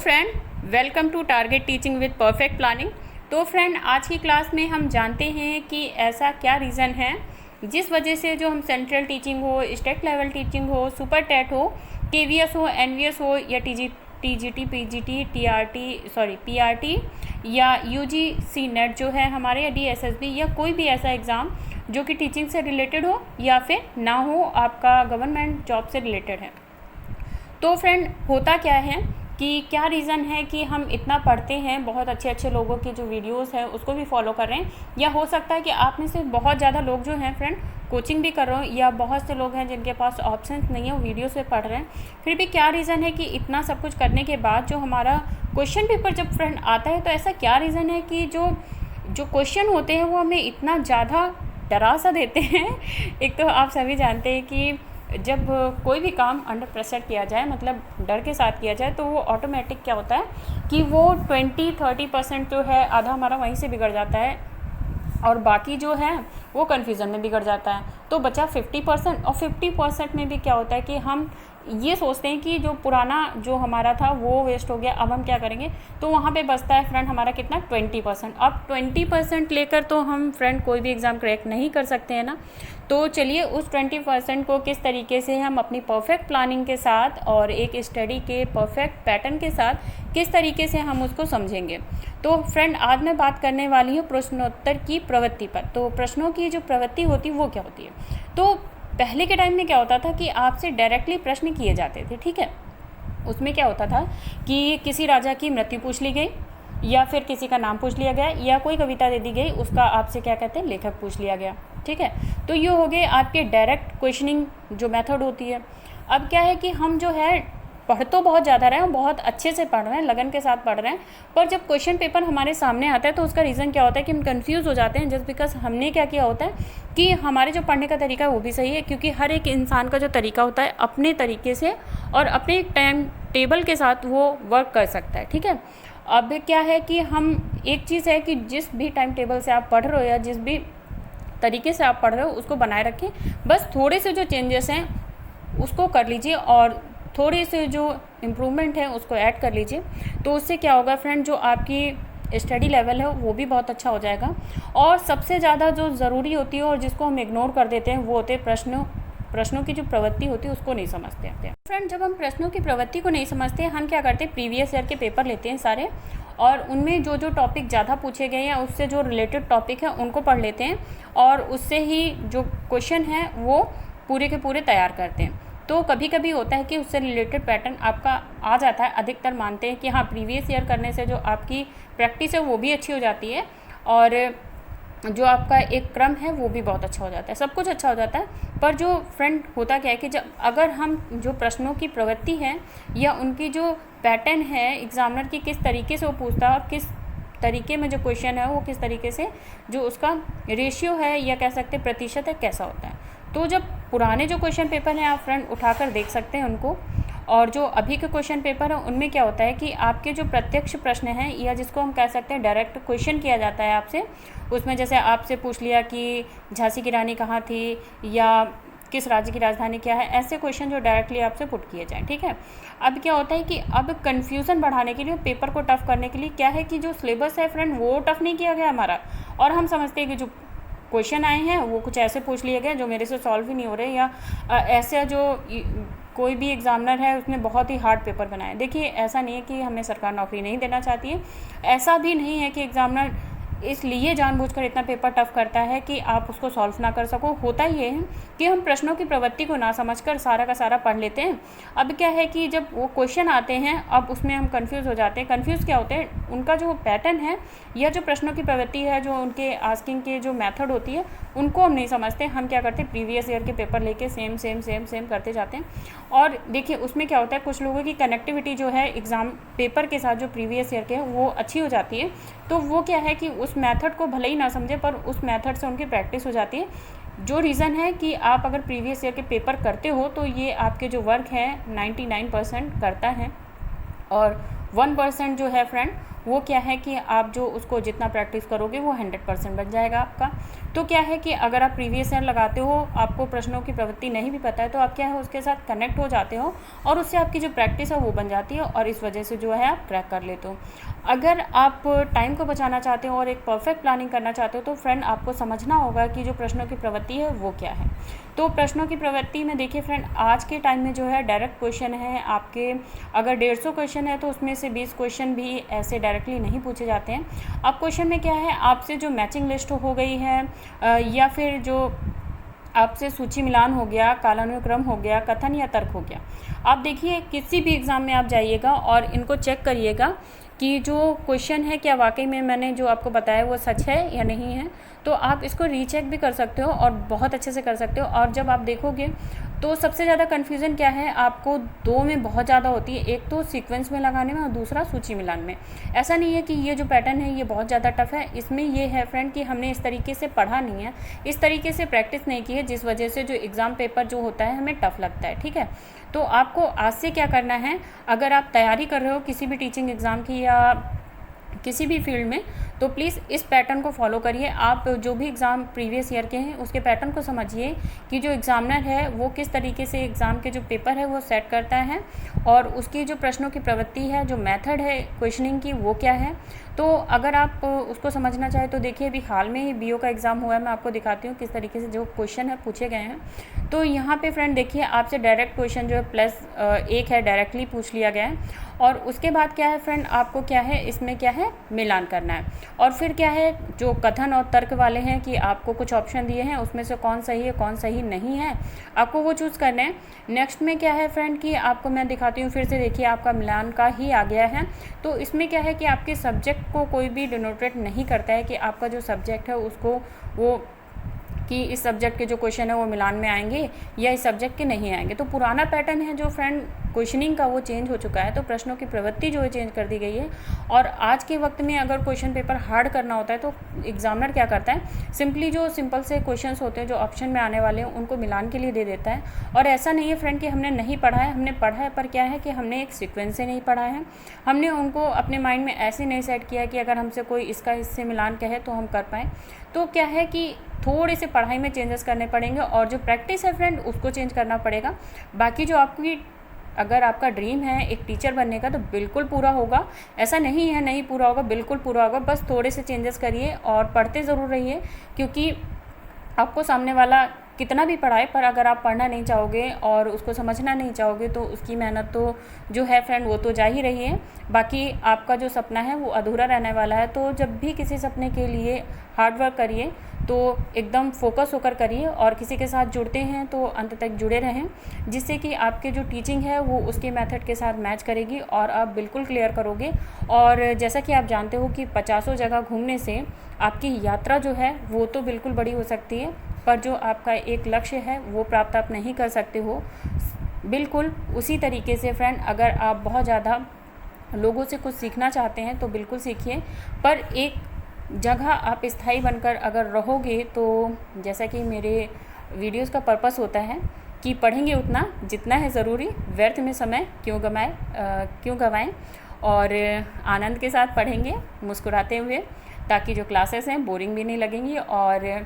Friend, welcome to target teaching with perfect planning. तो friend, आज की क्लास में हम जानते हैं कि ऐसा क्या रीज़न है जिस वजह से जो हम सेंट्रल टीचिंग हो, स्टेट लेवल टीचिंग हो, सुपर टेट हो, केवीएस हो, एनवीएस हो या टीजीटी, पीजीटी, पीआरटी या यूजीसी नेट जो है हमारे, या डीएसएसबी या कोई भी ऐसा एग्ज़ाम जो कि टीचिंग से रिलेटेड हो या फिर ना हो, आपका गवर्नमेंट जॉब से रिलेटेड है। तो फ्रेंड, होता क्या है कि क्या रीज़न है कि हम इतना पढ़ते हैं, बहुत अच्छे अच्छे लोगों की जो वीडियोस है उसको भी फॉलो कर रहे हैं, या हो सकता है कि आप में से बहुत ज़्यादा लोग जो हैं फ्रेंड कोचिंग भी कर रहे हो, या बहुत से लोग हैं जिनके पास ऑप्शंस नहीं है, वो वीडियो से पढ़ रहे हैं। फिर भी क्या रीज़न है कि इतना सब कुछ करने के बाद जो हमारा क्वेश्चन पेपर जब फ्रेंड आता है, तो ऐसा क्या रीज़न है कि जो क्वेश्चन होते हैं वो हमें इतना ज़्यादा डरा सा देते हैं। एक तो आप सभी जानते हैं कि जब कोई भी काम अंडर प्रेशर किया जाए, मतलब डर के साथ किया जाए, तो वो ऑटोमेटिक क्या होता है कि वो 20-30% जो है आधा हमारा वहीं से बिगड़ जाता है, और बाकी जो है वो कन्फ्यूज़न में बिगड़ जाता है। तो बचा 50%, और 50% में भी क्या होता है कि हम ये सोचते हैं कि जो पुराना जो हमारा था वो वेस्ट हो गया, अब हम क्या करेंगे। तो वहाँ पे बचता है फ्रेंड हमारा कितना, 20%। अब 20% लेकर तो हम फ्रेंड कोई भी एग्ज़ाम क्रैक नहीं कर सकते हैं ना। तो चलिए उस 20% को किस तरीके से हम अपनी परफेक्ट प्लानिंग के साथ और एक स्टडी के परफेक्ट पैटर्न के साथ किस तरीके से हम उसको समझेंगे। तो फ्रेंड, आज मैं बात करने वाली हूँ प्रश्नोत्तर की प्रवृत्ति पर। तो प्रश्नों की जो प्रवृत्ति होती है वो क्या होती है। तो पहले के टाइम में क्या होता था कि आपसे डायरेक्टली प्रश्न किए जाते थे, ठीक है। उसमें क्या होता था कि किसी राजा की मृत्यु पूछ ली गई, या फिर किसी का नाम पूछ लिया गया, या कोई कविता दे दी गई, उसका आपसे क्या कहते हैं, लेखक पूछ लिया गया, ठीक है। तो ये हो गए आपके डायरेक्ट क्वेश्चनिंग जो मेथड होती है। अब क्या है कि हम जो है पढ़ तो बहुत ज़्यादा रहे हैं, बहुत अच्छे से पढ़ रहे हैं, लगन के साथ पढ़ रहे हैं, पर जब क्वेश्चन पेपर हमारे सामने आता है तो उसका रीज़न क्या होता है कि हम कंफ्यूज हो जाते हैं, जस्ट बिकॉज हमने क्या किया होता है कि हमारे जो पढ़ने का तरीका है वो भी सही है, क्योंकि हर एक इंसान का जो तरीका होता है अपने तरीके से और अपने टाइम टेबल के साथ वो वर्क कर सकता है, ठीक है। अब क्या है कि हम, एक चीज़ है कि जिस भी टाइम टेबल से आप पढ़ रहे हो या जिस भी तरीके से आप पढ़ रहे हो उसको बनाए रखें, बस थोड़े से जो चेंजेस हैं उसको कर लीजिए और थोड़े से जो इम्प्रूवमेंट है उसको ऐड कर लीजिए। तो उससे क्या होगा फ्रेंड, जो आपकी स्टडी लेवल है वो भी बहुत अच्छा हो जाएगा। और सबसे ज़्यादा जो ज़रूरी होती है और जिसको हम इग्नोर कर देते हैं वो होते हैं प्रश्नों की जो प्रवृत्ति होती है उसको नहीं समझते हैं फ्रेंड। जब हम प्रश्नों की प्रवृत्ति को नहीं समझते हैं, हम क्या करते हैं, प्रीवियस ईयर के पेपर लेते हैं सारे, और उनमें जो जो टॉपिक ज़्यादा पूछे गए हैं उससे जो रिलेटेड टॉपिक है उनको पढ़ लेते हैं, और उससे ही जो क्वेश्चन है वो पूरे के पूरे तैयार करते हैं। तो कभी कभी होता है कि उससे रिलेटेड पैटर्न आपका आ जाता है। अधिकतर मानते हैं कि हाँ, प्रीवियस ईयर करने से जो आपकी प्रैक्टिस है वो भी अच्छी हो जाती है, और जो आपका एक क्रम है वो भी बहुत अच्छा हो जाता है, सब कुछ अच्छा हो जाता है। पर जो फ्रेंड होता क्या है कि जब अगर हम जो प्रश्नों की प्रवृत्ति है या उनकी जो पैटर्न है एग्जामिनर की, किस तरीके से वो पूछता है और किस तरीके में जो क्वेश्चन है वो किस तरीके से जो उसका रेशियो है या कह सकते हैं प्रतिशत है कैसा होता है। तो जब पुराने जो क्वेश्चन पेपर हैं आप फ्रेंड उठाकर देख सकते हैं उनको, और जो अभी के क्वेश्चन पेपर है उनमें क्या होता है कि आपके जो प्रत्यक्ष प्रश्न हैं या जिसको हम कह सकते हैं डायरेक्ट क्वेश्चन किया जाता है आपसे, उसमें जैसे आपसे पूछ लिया कि झांसी की रानी कहाँ थी या किस राज्य की राजधानी क्या है, ऐसे क्वेश्चन जो डायरेक्टली आपसे पुट किए जाएँ, ठीक है। अब क्या होता है कि अब कन्फ्यूज़न बढ़ाने के लिए, पेपर को टफ़ करने के लिए क्या है कि जो सिलेबस है फ्रेंड वो टफ़ नहीं किया गया हमारा, और हम समझते हैं कि जो क्वेश्चन आए हैं वो कुछ ऐसे पूछ लिए गए जो मेरे से सॉल्व ही नहीं हो रहे, या ऐसा जो कोई भी एग्जामिनर है उसने बहुत ही हार्ड पेपर बनाए। देखिए, ऐसा नहीं है कि हमें सरकार नौकरी नहीं देना चाहती है, ऐसा भी नहीं है कि एग्जामिनर इसलिए जानबूझकर इतना पेपर टफ करता है कि आप उसको सॉल्व ना कर सको। होता ये है कि हम प्रश्नों की प्रवृत्ति को ना समझकर सारा का सारा पढ़ लेते हैं। अब क्या है कि जब वो क्वेश्चन आते हैं अब उसमें हम कंफ्यूज हो जाते हैं। कंफ्यूज क्या होते हैं, उनका जो पैटर्न है या जो प्रश्नों की प्रवृत्ति है, जो उनके आस्किंग के जो मेथड होती है उनको हम नहीं समझते। हम क्या करते हैं, प्रीवियस ईयर के पेपर लेके सेम सेम सेम सेम करते जाते हैं। और देखिए उसमें क्या होता है, कुछ लोगों की कनेक्टिविटी जो है एग्ज़ाम पेपर के साथ जो प्रीवियस ईयर के है वो अच्छी हो जाती है। तो वो क्या है कि उस मेथड को भले ही ना समझे पर उस मेथड से उनकी प्रैक्टिस हो जाती है। जो रीज़न है कि आप अगर प्रीवियस ईयर के पेपर करते हो तो ये आपके जो वर्क है 99% करता है, और 1% जो है फ्रेंड वो क्या है कि आप जो उसको जितना प्रैक्टिस करोगे वो 100% बन जाएगा आपका। तो क्या है कि अगर आप प्रीवियस ईयर लगाते हो, आपको प्रश्नों की प्रवृत्ति नहीं भी पता है, तो आप क्या है उसके साथ कनेक्ट हो जाते हो और उससे आपकी जो प्रैक्टिस है वो बन जाती है और इस वजह से जो है आप क्रैक कर लेते हो। अगर आप टाइम को बचाना चाहते हो और एक परफेक्ट प्लानिंग करना चाहते हो तो फ्रेंड आपको समझना होगा कि जो प्रश्नों की प्रवृत्ति है वो क्या है। तो प्रश्नों की प्रवृत्ति में देखिए फ्रेंड, आज के टाइम में जो है डायरेक्ट क्वेश्चन है आपके, अगर 150 क्वेश्चन है तो उसमें से 20 क्वेश्चन भी ऐसे डायरेक्टली नहीं पूछे जाते हैं। अब क्वेश्चन में क्या है, आपसे जो मैचिंग लिस्ट हो गई है या फिर जो आपसे सूची मिलान हो गया, कालानुक्रम हो गया, कथन या तर्क हो गया। आप देखिए किसी भी एग्ज़ाम में आप जाइएगा और इनको चेक करिएगा कि जो क्वेश्चन है क्या वाकई में मैंने जो आपको बताया वो सच है या नहीं है। तो आप इसको रीचेक भी कर सकते हो और बहुत अच्छे से कर सकते हो। और जब आप देखोगे तो सबसे ज़्यादा कन्फ्यूज़न क्या है, आपको दो में बहुत ज़्यादा होती है, एक तो सीक्वेंस में लगाने में और दूसरा सूची मिलान में। ऐसा नहीं है कि ये जो पैटर्न है ये बहुत ज़्यादा टफ है, इसमें ये है फ्रेंड कि हमने इस तरीके से पढ़ा नहीं है, इस तरीके से प्रैक्टिस नहीं की है, जिस वजह से जो एग्ज़ाम पेपर जो होता है हमें टफ लगता है। ठीक है, तो आपको आज से क्या करना है, अगर आप तैयारी कर रहे हो किसी भी टीचिंग एग्ज़ाम की या किसी भी फील्ड में, तो प्लीज़ इस पैटर्न को फॉलो करिए। आप जो भी एग्ज़ाम प्रीवियस ईयर के हैं उसके पैटर्न को समझिए कि जो एग्ज़ामिनर है वो किस तरीके से एग्ज़ाम के जो पेपर है वो सेट करता है और उसकी जो प्रश्नों की प्रवृत्ति है, जो मेथड है क्वेश्चनिंग की वो क्या है। तो अगर आप उसको समझना चाहें तो देखिए अभी हाल में ही बीओ का एग्ज़ाम हुआ है, मैं आपको दिखाती हूँ किस तरीके से जो क्वेश्चन है पूछे गए हैं। तो यहाँ पे फ्रेंड देखिए आपसे डायरेक्ट क्वेश्चन जो है +1 है डायरेक्टली पूछ लिया गया है और उसके बाद क्या है फ्रेंड, आपको क्या है इसमें क्या है मिलान करना है। और फिर क्या है जो कथन और तर्क वाले हैं कि आपको कुछ ऑप्शन दिए हैं उसमें से कौन सही है कौन सही नहीं है, आपको वो चूज़ करना है। नेक्स्ट में क्या है फ्रेंड कि आपको मैं दिखाती हूँ, फिर से देखिए आपका मिलान का ही आ गया है। तो इसमें क्या है कि आपके सब्जेक्ट को कोई भी डिनोटेट नहीं करता है कि आपका जो सब्जेक्ट है उसको वो कि इस सब्जेक्ट के जो क्वेश्चन है वो मिलान में आएंगे या इस सब्जेक्ट के नहीं आएंगे। तो पुराना पैटर्न है जो फ्रेंड क्वेश्चनिंग का वो चेंज हो चुका है, तो प्रश्नों की प्रवृत्ति जो है चेंज कर दी गई है। और आज के वक्त में अगर क्वेश्चन पेपर हार्ड करना होता है तो एग्जामिनर क्या करता है, सिंपली जो सिंपल से क्वेश्चंस होते हैं जो ऑप्शन में आने वाले हैं उनको मिलान के लिए दे देता है। और ऐसा नहीं है फ्रेंड कि हमने नहीं पढ़ा है, हमने पढ़ा है, पर क्या है कि हमने एक सीक्वेंस से नहीं पढ़ा है, हमने उनको अपने माइंड में ऐसे नहीं सेट किया कि अगर हमसे कोई इसका इससे मिलान कहे तो हम कर पाएँ। तो क्या है कि थोड़े से पढ़ाई में चेंजेस करने पड़ेंगे और जो प्रैक्टिस है फ्रेंड उसको चेंज करना पड़ेगा। बाकी जो आपकी अगर आपका ड्रीम है एक टीचर बनने का तो बिल्कुल पूरा होगा, ऐसा नहीं है नहीं पूरा होगा, बिल्कुल पूरा होगा। बस थोड़े से चेंजेस करिए और पढ़ते ज़रूर रहिए, क्योंकि आपको सामने वाला कितना भी पढ़ाए पर अगर आप पढ़ना नहीं चाहोगे और उसको समझना नहीं चाहोगे तो उसकी मेहनत तो जो है फ्रेंड वो तो जा ही रही है, बाकी आपका जो सपना है वो अधूरा रहने वाला है। तो जब भी किसी सपने के लिए हार्ड वर्क करिए तो एकदम फोकस होकर करिए और किसी के साथ जुड़ते हैं तो अंत तक जुड़े रहें, जिससे कि आपके जो टीचिंग है वो उसके मेथड के साथ मैच करेगी और आप बिल्कुल क्लियर करोगे। और जैसा कि आप जानते हो कि 50 जगह घूमने से आपकी यात्रा जो है वो तो बिल्कुल बड़ी हो सकती है, पर जो आपका एक लक्ष्य है वो प्राप्त आप नहीं कर सकते हो। बिल्कुल उसी तरीके से फ्रेंड अगर आप बहुत ज़्यादा लोगों से कुछ सीखना चाहते हैं तो बिल्कुल सीखिए, पर एक जगह आप स्थायी बनकर अगर रहोगे तो जैसा कि मेरे वीडियोस का पर्पस होता है कि पढ़ेंगे उतना जितना है ज़रूरी, व्यर्थ में समय क्यों गवाएं और आनंद के साथ पढ़ेंगे मुस्कुराते हुए, ताकि जो क्लासेस हैं बोरिंग भी नहीं लगेंगी और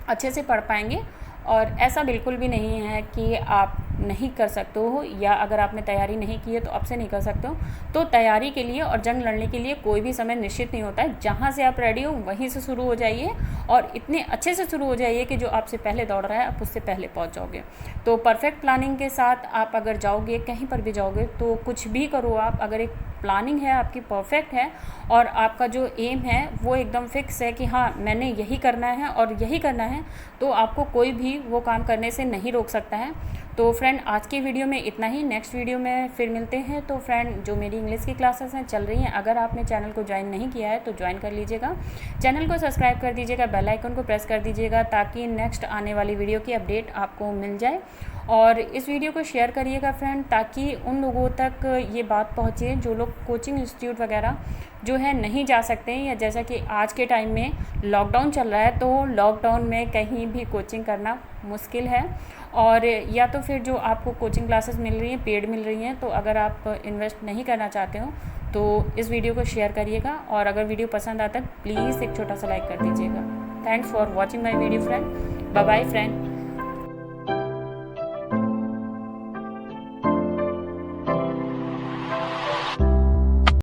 अच्छे से पढ़ पाएंगे। और ऐसा बिल्कुल भी नहीं है कि आप नहीं कर सकते हो या अगर आपने तैयारी नहीं की है तो अब से नहीं कर सकते हो। तो तैयारी के लिए और जंग लड़ने के लिए कोई भी समय निश्चित नहीं होता है, जहाँ से आप रेडी हो वहीं से शुरू हो जाइए और इतने अच्छे से शुरू हो जाइए कि जो आपसे पहले दौड़ रहा है आप उससे पहले पहुँच जाओगे। तो परफेक्ट प्लानिंग के साथ आप अगर जाओगे कहीं पर भी जाओगे तो कुछ भी करो आप, अगर एक प्लानिंग है आपकी परफेक्ट है और आपका जो एम है वो एकदम फिक्स है कि हाँ मैंने यही करना है और यही करना है, तो आपको कोई भी वो काम करने से नहीं रोक सकता है। तो फ्रेंड आज की वीडियो में इतना ही, नेक्स्ट वीडियो में फिर मिलते हैं। तो फ्रेंड जो मेरी इंग्लिश की क्लासेस हैं चल रही हैं, अगर आपने चैनल को ज्वाइन नहीं किया है तो ज्वाइन कर लीजिएगा, चैनल को सब्सक्राइब कर दीजिएगा, बेल आइकन को प्रेस कर दीजिएगा ताकि नेक्स्ट आने वाली वीडियो की अपडेट आपको मिल जाए। और इस वीडियो को शेयर करिएगा फ्रेंड, ताकि उन लोगों तक ये बात पहुँचे जो लोग कोचिंग इंस्टीट्यूट वगैरह जो है नहीं जा सकते हैं, या जैसा कि आज के टाइम में लॉकडाउन चल रहा है तो लॉकडाउन में कहीं भी कोचिंग करना मुश्किल है। और या तो फिर जो आपको कोचिंग क्लासेस मिल रही हैं पेड मिल रही हैं, तो अगर आप इन्वेस्ट नहीं करना चाहते हो तो इस वीडियो को शेयर करिएगा और अगर वीडियो पसंद आता है प्लीज़ एक छोटा सा लाइक कर दीजिएगा। Thanks for watching my video, friend. Bye bye, friend.